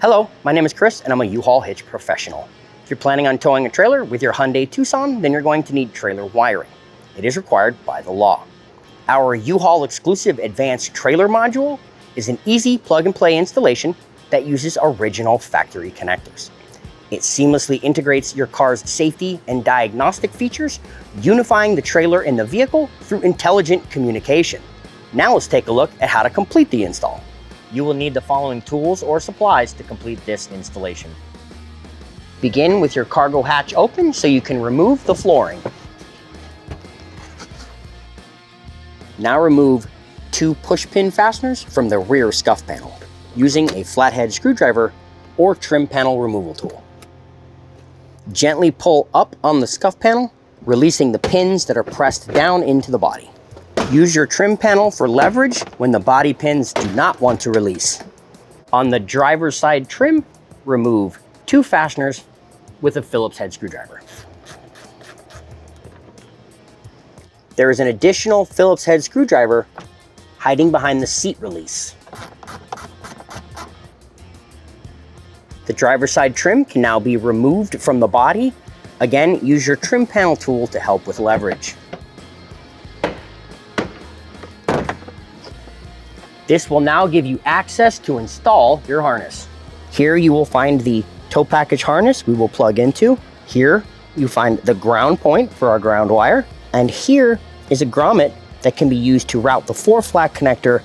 Hello, my name is Chris and I'm a U-Haul hitch professional. If you're planning on towing a trailer with your Hyundai Tucson, then you're going to need trailer wiring. It is required by the law. Our U-Haul exclusive advanced trailer module is an easy plug-and-play installation that uses original factory connectors. It seamlessly integrates your car's safety and diagnostic features, unifying the trailer in the vehicle through intelligent communication. Now let's take a look at how to complete the install. You will need the following tools or supplies to complete this installation. Begin with your cargo hatch open so you can remove the flooring. Now remove 2 push-pin fasteners from the rear scuff panel using a flathead screwdriver or trim panel removal tool. Gently pull up on the scuff panel, releasing the pins that are pressed down into the body. Use your trim panel for leverage when the body pins do not want to release. On the driver's side trim, remove 2 fasteners with a Phillips head screwdriver. There is an additional Phillips head screwdriver hiding behind the seat release. The driver's side trim can now be removed from the body. Again, use your trim panel tool to help with leverage. This will now give you access to install your harness. Here you will find the tow package harness we will plug into. Here you find the ground point for our ground wire. And here is a grommet that can be used to route the 4-flat connector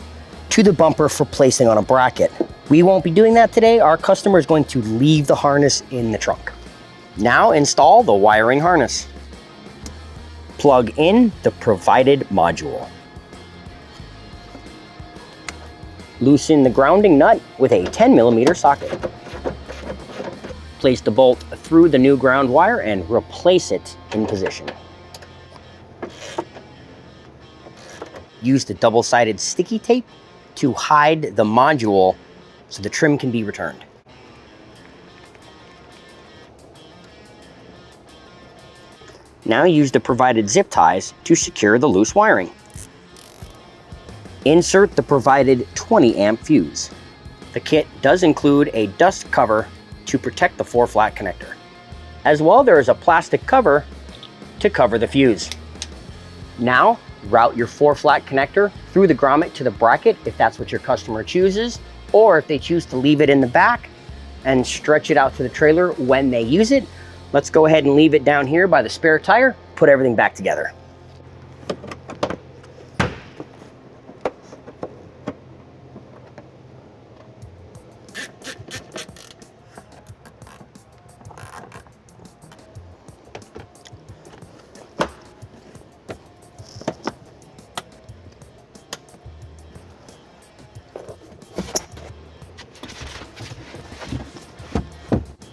to the bumper for placing on a bracket. We won't be doing that today. Our customer is going to leave the harness in the trunk. Now install the wiring harness. Plug in the provided module. Loosen the grounding nut with a 10mm socket. Place the bolt through the new ground wire and replace it in position. Use the double-sided sticky tape to hide the module so the trim can be returned. Now use the provided zip ties to secure the loose wiring. Insert the provided 20-amp fuse. The kit does include a dust cover to protect the 4-flat connector. As well, there is a plastic cover to cover the fuse. Now, route your 4-flat connector through the grommet to the bracket if that's what your customer chooses, or if they choose to leave it in the back and stretch it out to the trailer when they use it. Let's go ahead and leave it down here by the spare tire, put everything back together.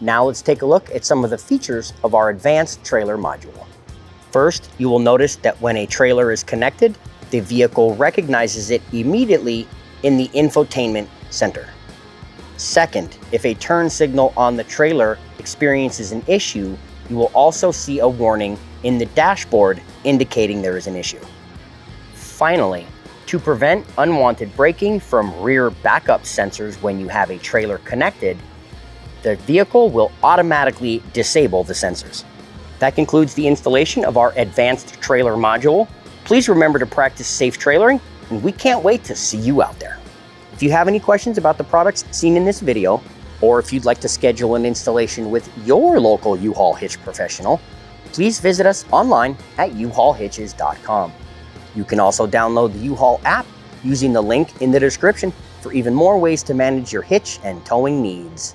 Now let's take a look at some of the features of our advanced trailer module. First, you will notice that when a trailer is connected, the vehicle recognizes it immediately in the infotainment center. Second, if a turn signal on the trailer experiences an issue, you will also see a warning in the dashboard indicating there is an issue. Finally, to prevent unwanted braking from rear backup sensors when you have a trailer connected, the vehicle will automatically disable the sensors. That concludes the installation of our advanced trailer module. Please remember to practice safe trailering, and we can't wait to see you out there. If you have any questions about the products seen in this video, or if you'd like to schedule an installation with your local U-Haul hitch professional, please visit us online at uhaulhitches.com. You can also download the U-Haul app using the link in the description for even more ways to manage your hitch and towing needs.